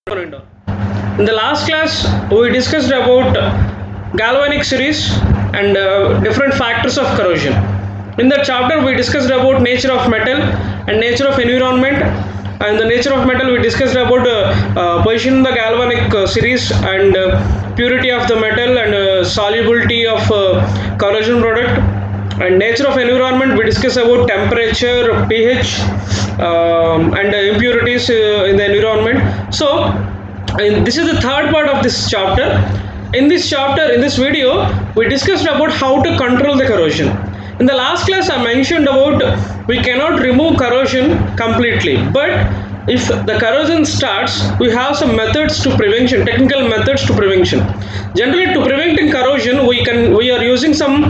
In the last class, we discussed about galvanic series and different factors of corrosion. In that chapter, we discussed about nature of metal and nature of environment. And the nature of metal, we discussed about position in the galvanic series and purity of the metal and solubility of corrosion product. And nature of environment, we discuss about temperature, pH, and impurities in the environment. So and this is the third part of this chapter. In this video, we discussed about how to control the corrosion. In the last class, I mentioned about we cannot remove corrosion completely, but if the corrosion starts, we have some methods to prevention, technical methods to prevention. Generally, to preventing corrosion, we are using some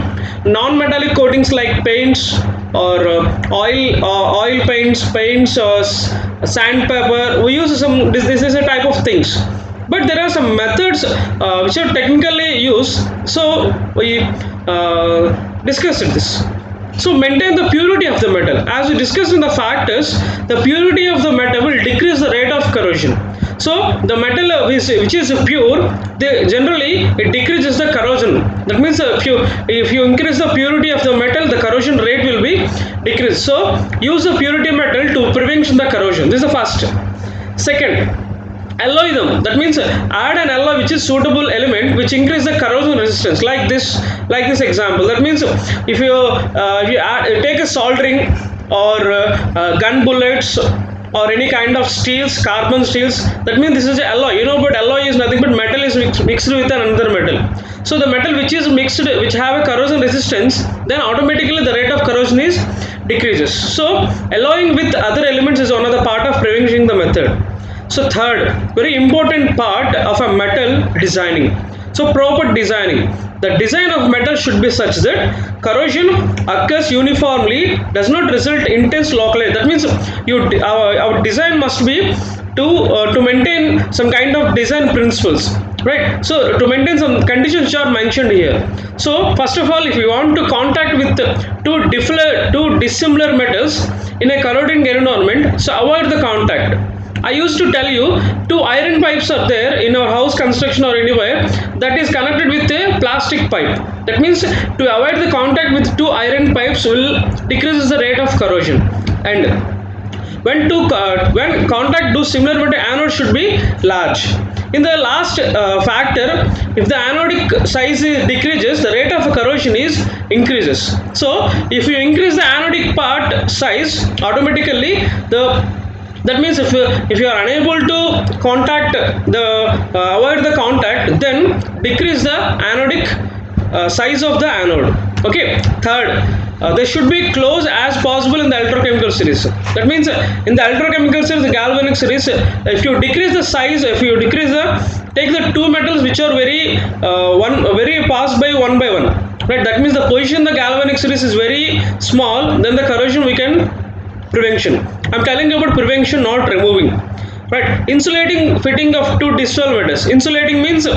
non-metallic coatings like paints or oil paints or sandpaper. We use some this is a type of things, but there are some methods which are technically used. So we discussed this. So maintain the purity of the metal. As we discussed in the factors, the purity of the metal will decrease the rate of corrosion. So the metal which is pure, generally it decreases the corrosion. That means if you increase the purity of the metal, the corrosion rate will be decreased. So use the purity metal to prevent the corrosion. This is the first. Second, alloy them. That means add an alloy which is suitable element which increase the corrosion resistance, like this example. That means if you take a soldering or gun bullets or any kind of steels, carbon steels, that means this is an alloy. But alloy is nothing but metal is mixed with another metal. So the metal which is mixed, which have a corrosion resistance, then automatically the rate of corrosion is decreases. So alloying with other elements is another part of preventing the method. So third, very important part of a metal designing. So proper designing. The design of metal should be such that corrosion occurs uniformly, does not result intense locally. That means our design must be to maintain some kind of design principles, right? So to maintain some conditions which are mentioned here. So first of all, if you want to contact with two dissimilar metals in a corroding environment, so avoid the contact. I used to tell you, two iron pipes are there in our house construction or anywhere that is connected with a plastic pipe. That means to avoid the contact with two iron pipes will decreases the rate of corrosion. And when contact do similar, but the anode should be large. In the last factor, if the anodic size decreases, the rate of corrosion is increases. So if you increase the anodic part size, automatically that means if you are unable to contact avoid the contact, then decrease the anodic size of the anode. Okay. Third, they should be close as possible in the electrochemical series. That means in the electrochemical series, the galvanic series, if you decrease the size, take the two metals which are very passed by one, right? That means the position in the galvanic series is very small, then the corrosion we can prevention. I'm telling you about prevention, not removing. Right? Insulating fitting of two distal metals. Insulating means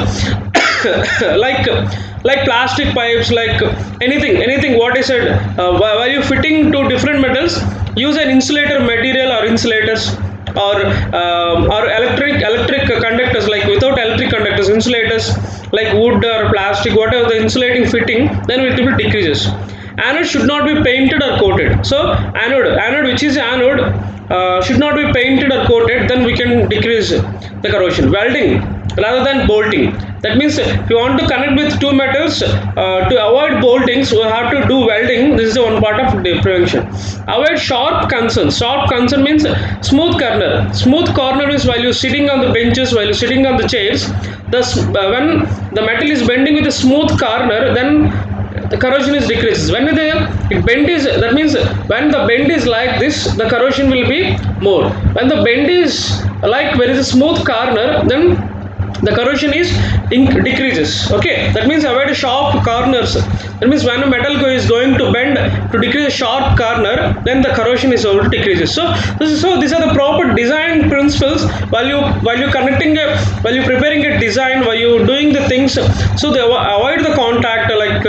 like plastic pipes, like anything. What I said, while you fitting two different metals, use an insulator material or insulators or electric conductors, like without electric conductors, insulators like wood or plastic, whatever the insulating fitting, then it will be decreases. Anode should not be painted or coated. So anode which is anode should not be painted or coated, then we can decrease the corrosion. Welding rather than bolting. That means if you want to connect with two metals, to avoid boltings, we have to do welding. This is the one part of the prevention. Avoid sharp concern. Sharp concern means smooth corner. Smooth corner is while you're sitting on the benches, while you're sitting on the chairs. When the metal is bending with a smooth corner, then the corrosion is decreases. When it bend is, that means when the bend is like this, the corrosion will be more. When the bend is like where is a smooth corner, then the corrosion is decreases. Okay, that means avoid sharp corners. That means when a metal is going to bend to decrease a sharp corner, then the corrosion is also decreases. So these are the proper design principles while you connecting while you preparing a design, while you doing the things. So they avoid the contact like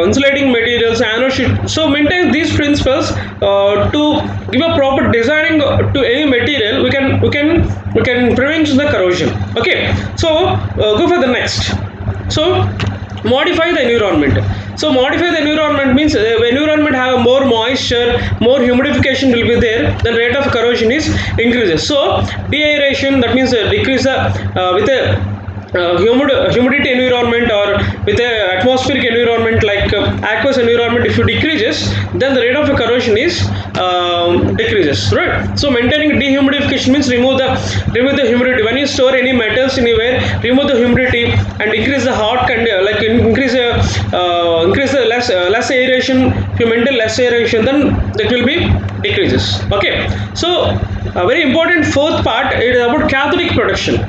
insulating materials, anode sheet. So maintain these principles to give a proper designing to any material. We can prevent the corrosion. Okay, so go for the next. So modify the environment. So modify the environment means environment have more moisture, more humidification will be there, then rate of corrosion is increases. So deaeration, that means decrease the with a humidity environment or with a atmospheric environment like aqueous environment, if it decreases, then the rate of corrosion is decreases, right? So maintaining dehumidification means remove the humidity. When you store any metals anywhere, remove the humidity and increase the like increase the less aeration. If you maintain less aeration, then that will be decreases. Okay, so a very important fourth part is about cathodic protection.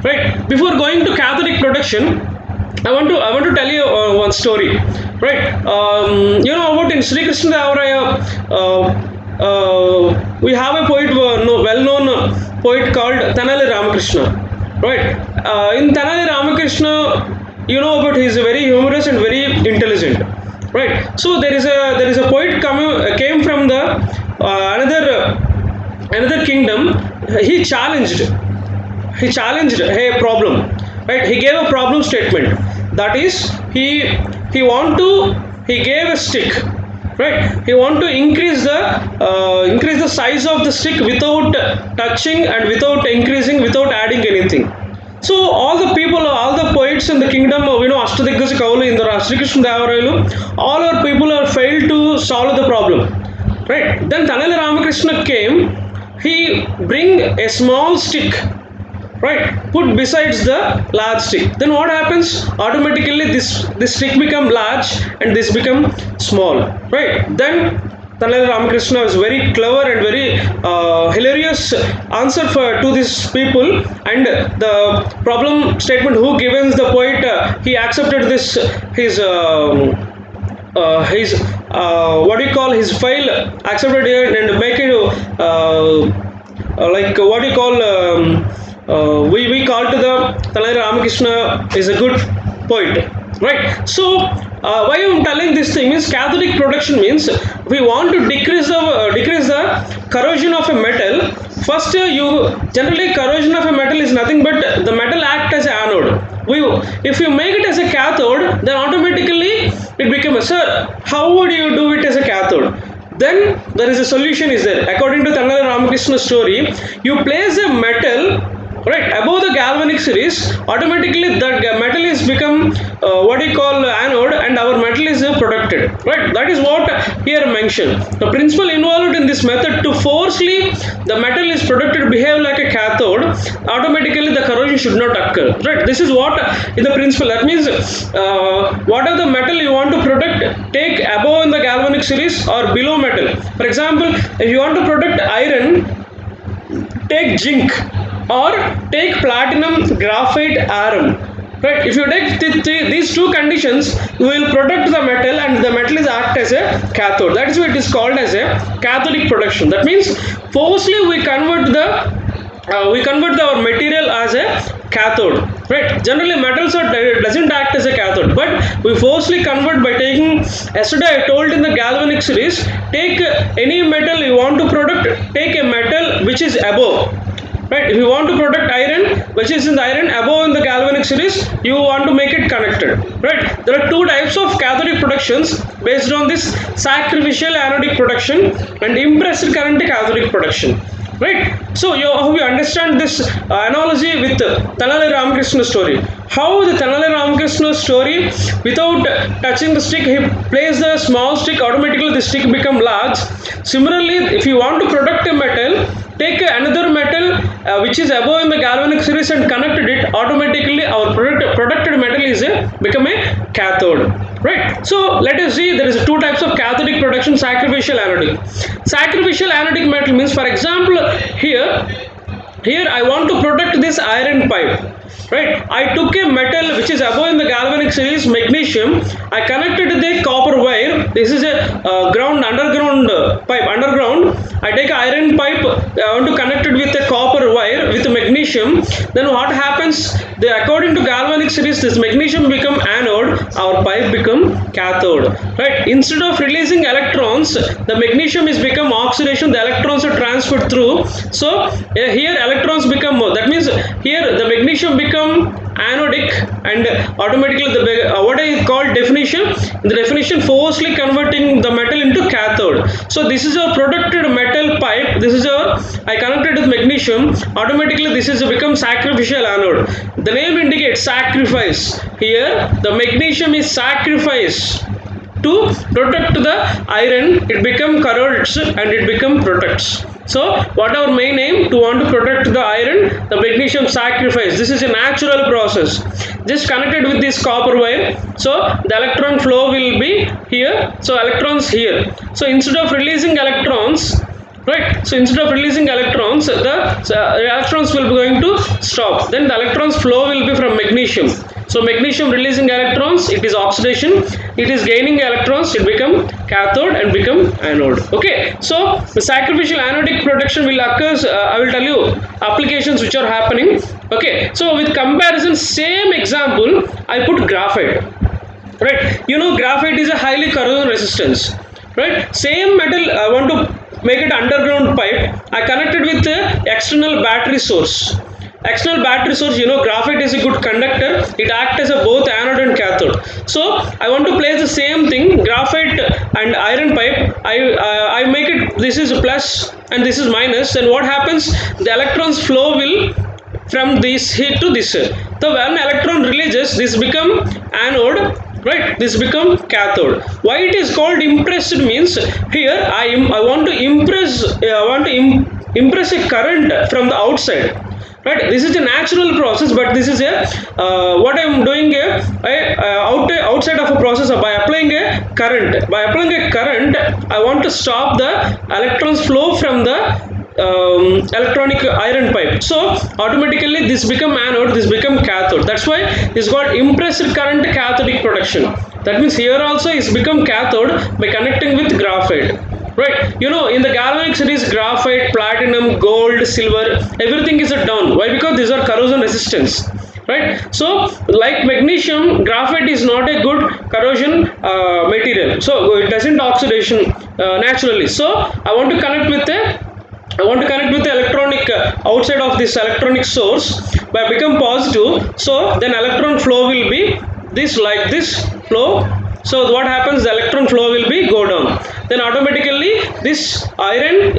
Right. Before going to cathodic protection, I want to tell you one story. Right. You know about in Sri Krishna Devaraya, we have a poet, well-known poet called Tanali Ramakrishna. Right. In Tanali Ramakrishna, you know about he is very humorous and very intelligent. Right. So there is a poet came from the another kingdom. He challenged a problem, right? He gave a problem statement, that is he gave a stick, right? He want to increase the size of the stick without touching and without increasing, without adding anything. So all the poets in the kingdom, Ashtadiggaj Kaulu in the Sri Krishna Devarayulu, all our people are failed to solve the problem, right? Then Tanali Ramakrishna came. He bring a small stick, right, put besides the large stick. Then what happens? Automatically this stick become large and this become small, right? Then Tanali Ramakrishna is very clever and very hilarious answer to these people, and the problem statement who given the poet, he accepted this, his what do you call, his file accepted here and make it like what do you call, we call to the Tanali Ramakrishna is a good poet, right? So why I'm telling this thing is cathodic protection means we want to decrease the corrosion of a metal. First, you generally corrosion of a metal is nothing but the metal act as an anode. If you make it as a cathode, then automatically it becomes. Sir, how would you do it as a cathode? Then there is a solution is there. According to Tanali Ramakrishna story, you place a metal right above the galvanic series, automatically that metal is become what we call anode, and our metal is protected, right? That is what here mentioned. The principle involved in this method to forcefully the metal is protected behave like a cathode, automatically the corrosion should not occur, right? This is what in the principle. That means whatever the metal you want to protect, take above in the galvanic series or below metal. For example, if you want to protect iron, take zinc or take platinum graphite arum, right? If you take these two conditions, you will protect the metal and the metal is act as a cathode. That is why it is called as a cathodic protection. That means forcefully we convert our material as a cathode, right? Generally metals doesn't act as a cathode, but we forcefully convert by taking, yesterday I told in the galvanic series, take any metal you want to protect, take a metal which is above, right? If you want to protect iron which is in the iron above in the galvanic series, you want to make it connected, right? There are two types of cathodic protections based on this: sacrificial anodic protection and impressed current cathodic protection, right? So you understand this analogy with Tanali Ramakrishna story. How the Tanali Ramakrishna story, without touching the stick, he placed the small stick, automatically the stick become large. Similarly, if you want to protect a metal, take another metal which is above in the galvanic series and connected it, automatically our protected metal is become a cathode, right? So let us see, there is two types of cathodic protection: sacrificial, anodic. Sacrificial anodic metal means, for example, here Here I want to protect this iron pipe, right? I took a metal which is above in the galvanic series, magnesium. I connected the copper wire. This is a underground pipe, underground. I take iron pipe, I want to connect it with a copper wire with magnesium. Then what happens? According to galvanic series, this magnesium become anode, our pipe become cathode, right? Instead of releasing electrons, the magnesium is become oxidation, the electrons are transferred through. So here electrons become more, that means here the magnesium become anodic, and automatically what I call definition, the definition forcefully converting the metal into cathode. So this is a protected metal pipe, this is a, I connected with magnesium, automatically this is a become sacrificial anode. The name indicates sacrifice. Here the magnesium is sacrificed to protect the iron, it become corrodes and it become protects. So what our main aim, to want to protect the iron, the magnesium sacrifice. This is a natural process. Just connected with this copper wire. So the electron flow will be here. So electrons here. So instead of releasing electrons, right, so instead of releasing electrons, the electrons will be going to stop. Then the electrons flow will be from magnesium. So magnesium releasing electrons, it is oxidation, it is gaining electrons, it become cathode and become anode. Okay, so the sacrificial anodic protection will occur, I will tell you applications which are happening. Okay, so with comparison, same example, I put graphite, right? You know, graphite is a highly corrosion resistance, right? Same metal, I want to make it underground pipe, I connected with the external battery source. External battery source, you know, graphite is a good conductor, it acts as a both anode and cathode. So I want to place the same thing, graphite and iron pipe, I make it, this is plus and this is minus, and what happens, the electrons flow will from this heat to this. So when electron releases, this become anode, right, this become cathode. Why it is called impressed means, here I want to impress a current from the outside, right? This is a natural process, but this is a what I am doing outside of a process, by applying a current. By applying a current, I want to stop the electrons flow from the electronic iron pipe. So automatically this become anode, this become cathode. That's why it's got impressed current cathodic protection. That means here also it's become cathode by connecting with graphite, right? You know, in the galvanic series, graphite, platinum, gold, silver, everything is down. Why? Because these are corrosion resistance, right? So like magnesium, graphite is not a good corrosion material, so it doesn't oxidation naturally. So I want to connect with the electronic outside of this electronic source by become positive. So then electron flow will be this, like this flow. So what happens, the electron flow will be go down, then automatically this iron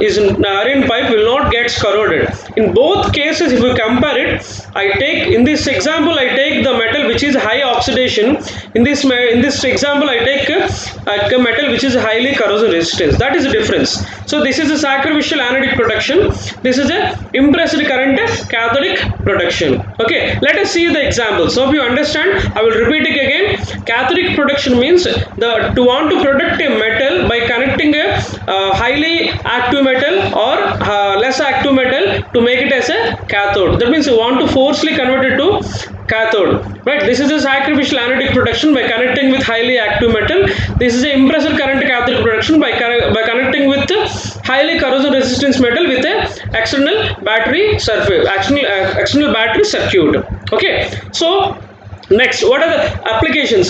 pipe will not get corroded. In both cases, if we compare it, I take, in this example I take the metal which is high oxidation, in this example I take a metal which is highly corrosion resistance. That is the difference. So this is a sacrificial anodic protection, this is a impressed current cathodic protection. Okay, let us see the example. So if you understand, I will repeat it again. Cathodic protection means to want to protect a metal by connecting a highly active metal or less active metal to make it as a cathode. That means you want to forcefully convert it to cathode, right? This is a sacrificial anodic protection by connecting with highly active metal. This is a impressed current cathodic protection by connecting with highly corrosion resistance metal with a external battery surface, external battery circuit. Okay, so next, what are the applications?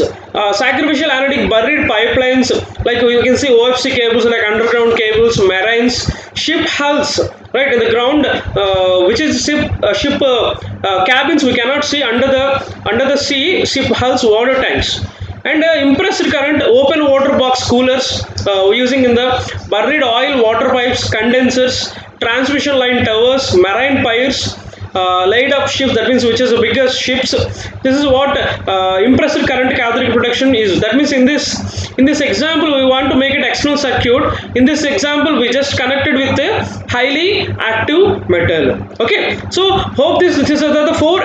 Sacrificial anodic buried pipelines, like you can see OFC cables, like underground cables, marines, ship hulls, right, in the ground, which is ship cabins we cannot see under the sea, ship hulls, water tanks. And impressed current open water box coolers, using in the buried oil water pipes, condensers, transmission line towers, marine piers, laid up ships, that means which is the biggest ships. This is what impressed current cathodic protection is. That means in this example we want to make it external circuit. In this example we just connected with a highly active metal. Okay, so hope these are the four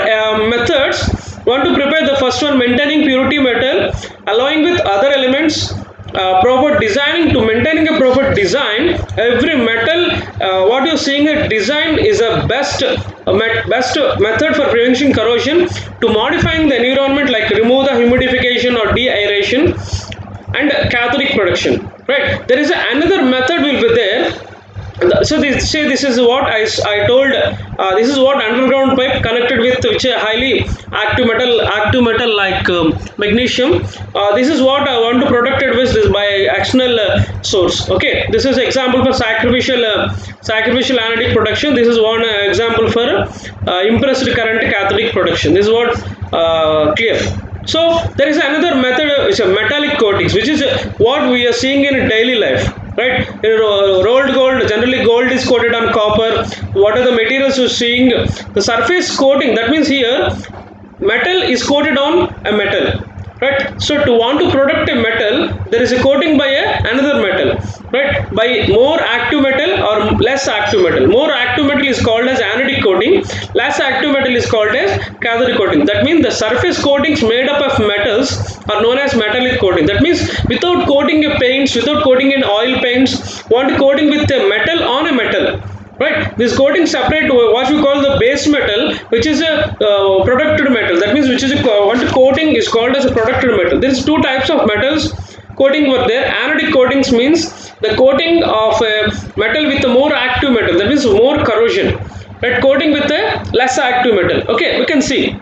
methods. Want to prepare the first one, maintaining purity metal, alloying with other elements, proper designing. To maintaining a proper design, every metal what you're seeing, a design is a best best method for preventing corrosion to modifying the environment, like remove the humidification or de-aeration and cathodic production, right? There is another method will be there. So this is what I told, this is what underground pipe connected with which a highly active metal like magnesium. This is what I want to protect it with this by external source. Okay, this is example for sacrificial anodic production. This is one example for impressed current cathodic production. This is what clear. So there is another method, which is metallic coatings, which is what we are seeing in daily life, right? Rolled gold, generally gold is coated on copper. What are the materials you're seeing? The surface coating, that means here metal is coated on a metal, right? So to want to protect a metal, there is a coating by another metal, right? By more active metal or less active metal. More active metal is called as anodic coating, less active metal is called as cathodic coating. That means the surface coatings made up of metals are known as metallic coating. That means without coating a paints, without coating in oil paints, want coating with a metal on a metal, right? This coating separate what we call the base metal, which is a protected metal. That means which is what coating is called as a protected metal. There is two types of metals coating were there. Anodic coatings means the coating of a metal with a more active metal, that means more corrosion, right? Coating with a less active metal. Okay, we can see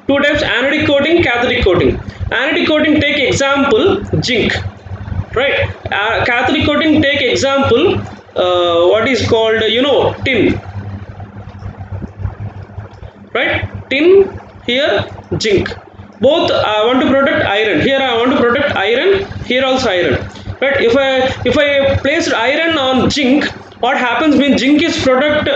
two types: anodic coating, cathodic coating. Anodic coating, take example zinc, right? Cathodic coating, take example what is called tin, right? Tin, here zinc. Both I want to protect iron. Here I want to protect iron. Here also iron, right? If I placed iron on zinc, what happens when zinc is protect,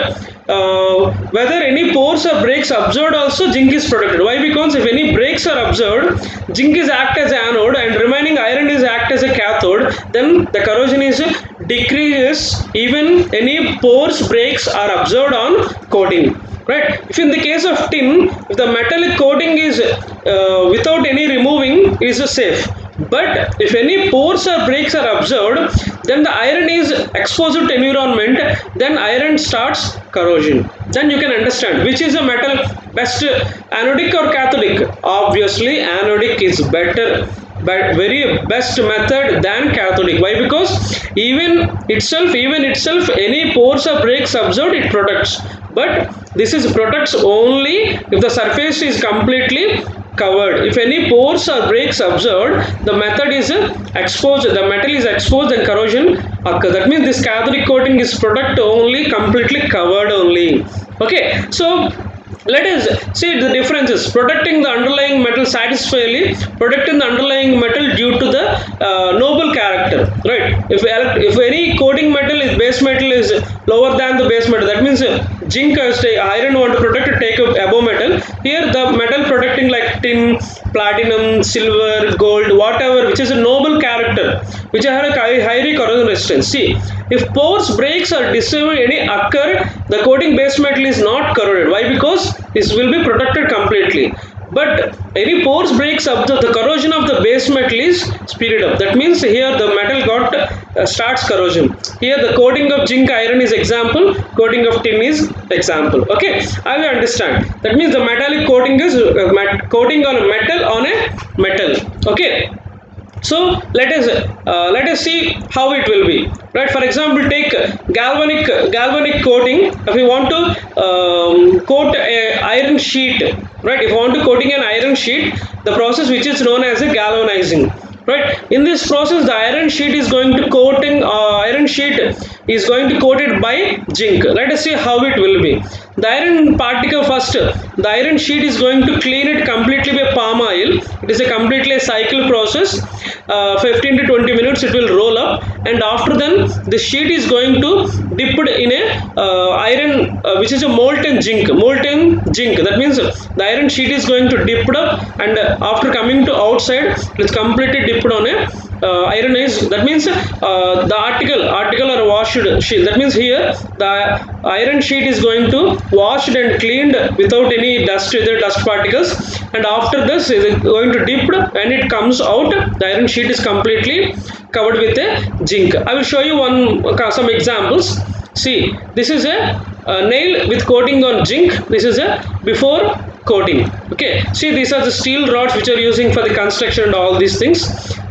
whether any pores or breaks observed, also zinc is protected. Why? Because if any breaks are observed, zinc is act as anode and remaining iron is act as a cathode, then the corrosion is decreases even any pores breaks are observed on coating, right? If in the case of tin, if the metallic coating is without any removing, is safe. But if any pores or breaks are observed, then the iron is exposed to environment, then iron starts corrosion. Then you can understand which is a metal best, anodic or cathodic. Obviously anodic is better, but very best method than cathodic. Why? Because even itself any pores or breaks observed, it protects, but this is protects only if the surface is completely covered. If any pores or breaks observed, the method is exposed, the metal is exposed and corrosion occurs. That means this cathodic coating is protect only completely covered only. Okay, so let us see the differences. Protecting the underlying metal satisfactorily, protecting the underlying metal due to the noble character, right? If any coating metal is base metal is lower than the base metal, that means zinc iron want to protect, take above metal. Here the metal protecting like tin, platinum, silver, gold, whatever which is a noble character, which have a high corrosion resistance. See, if pores breaks or dissolve any occur, the coating base metal is not corroded. Why? Because this will be protected completely. But any pores breaks up, the corrosion of the base metal is speeded up. That means here the metal got starts corrosion. Here the coating of zinc iron is example, coating of tin is example. Okay, I will understand. That means the metallic coating is coating on a metal on a metal. Okay. So let us see how it will be, right? For example, take galvanic coating. If we want to coat a iron sheet, right? If you want to coating an iron sheet, the process which is known as a galvanizing, right? In this process, the iron sheet is going to coated by zinc. Let us see how it will be. The iron particle first, the iron sheet is going to clean it completely by palm oil. It is a completely cycle process. 15 to 20 minutes it will roll up, and after then the sheet is going to dipped in a iron which is a molten zinc. That means the iron sheet is going to dipped up, and after coming to outside, it's completely dipped on a ionized. That means the article or washed sheet. That means here the iron sheet is going to washed and cleaned without any dust, either dust particles, and after this it is going to dipped. When it comes out, the iron sheet is completely covered with a zinc. I will show you some examples. See, this is a nail with coating on zinc. This is a before coating. Okay, see, these are the steel rods which are using for the construction and all these things.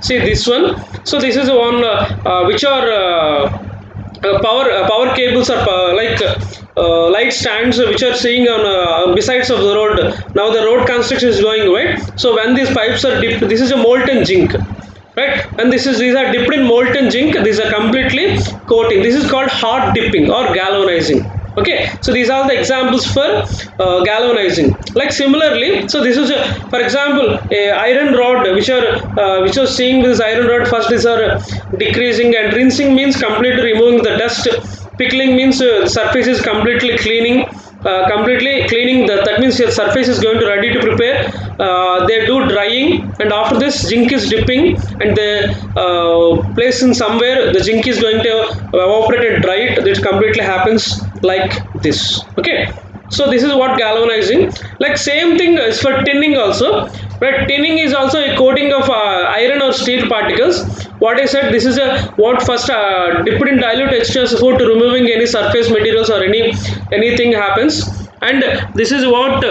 See this one. So this is one which are power cables are light stands which are seeing on besides of the road. Now the road construction is going right. So when these pipes are dipped, this is a molten zinc, right? And these are dipped in molten zinc. These are completely coating. This is called hot dipping or galvanizing. Okay, so these are the examples for galvanizing. Like similarly, so this is for example a iron rod which are seeing this iron rod. First these are decreasing, and rinsing means completely removing the dust. Pickling means surface is completely cleaning. Completely cleaning, that means your surface is going to ready to prepare. They do drying, and after this zinc is dipping, and they place in somewhere, the zinc is going to evaporate and dry it. This completely happens like this. Okay, so this is what galvanizing. Like same thing is for tinning also, right? Tinning is also a coating of iron or steel particles. What I said, this is a what first dipped in dilute H2SO4 to removing any surface materials or anything happens, and this is what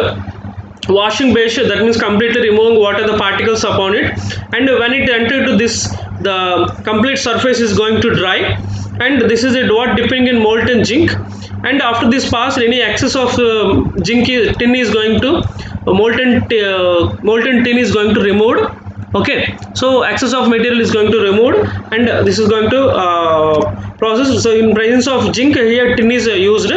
washing base, that means completely removing what are the particles upon it. And when it enter to this, the complete surface is going to dry, and this is a what dipping in molten zinc. And after this pass, any excess of zinc tin is going to molten tin is going to removed. Okay, so excess of material is going to removed, and this is going to process. So in presence of zinc, here tin is used.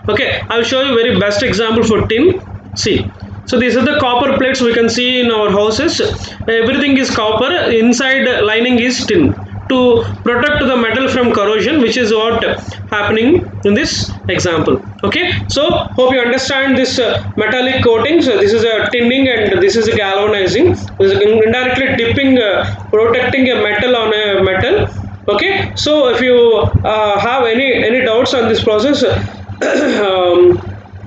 Okay, I will show you very best example for tin. See, so these are the copper plates we can see in our houses. Everything is copper, inside lining is tin to protect the metal from corrosion, which is what happening in this example. Okay, so hope you understand this metallic coating. So this is a tinning, and this is a galvanizing. This is indirectly dipping, protecting a metal on a metal. Okay, so if you have any doubts on this process,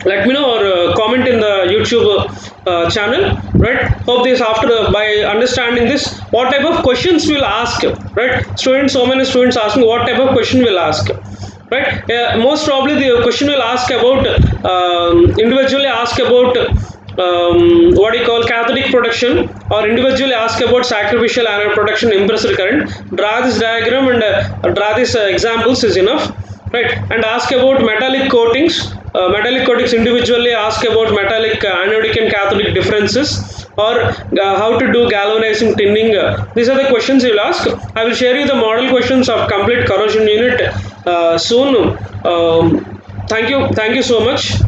let me know, or comment in the YouTube channel, right? Hope this after by understanding this, what type of questions we'll ask, right? Students, so many students asking what type of question we'll ask, right? Most probably the question will ask about individually ask about what do you call cathodic production, or individually ask about sacrificial anode production, impressed current. Draw this diagram and draw these examples is enough, right? And ask about metallic coatings. Metallic coatings individually ask about metallic anodic and cathodic differences, or how to do galvanizing, tinning. These are the questions you'll ask. I will share you the model questions of complete corrosion unit soon. Thank you so much.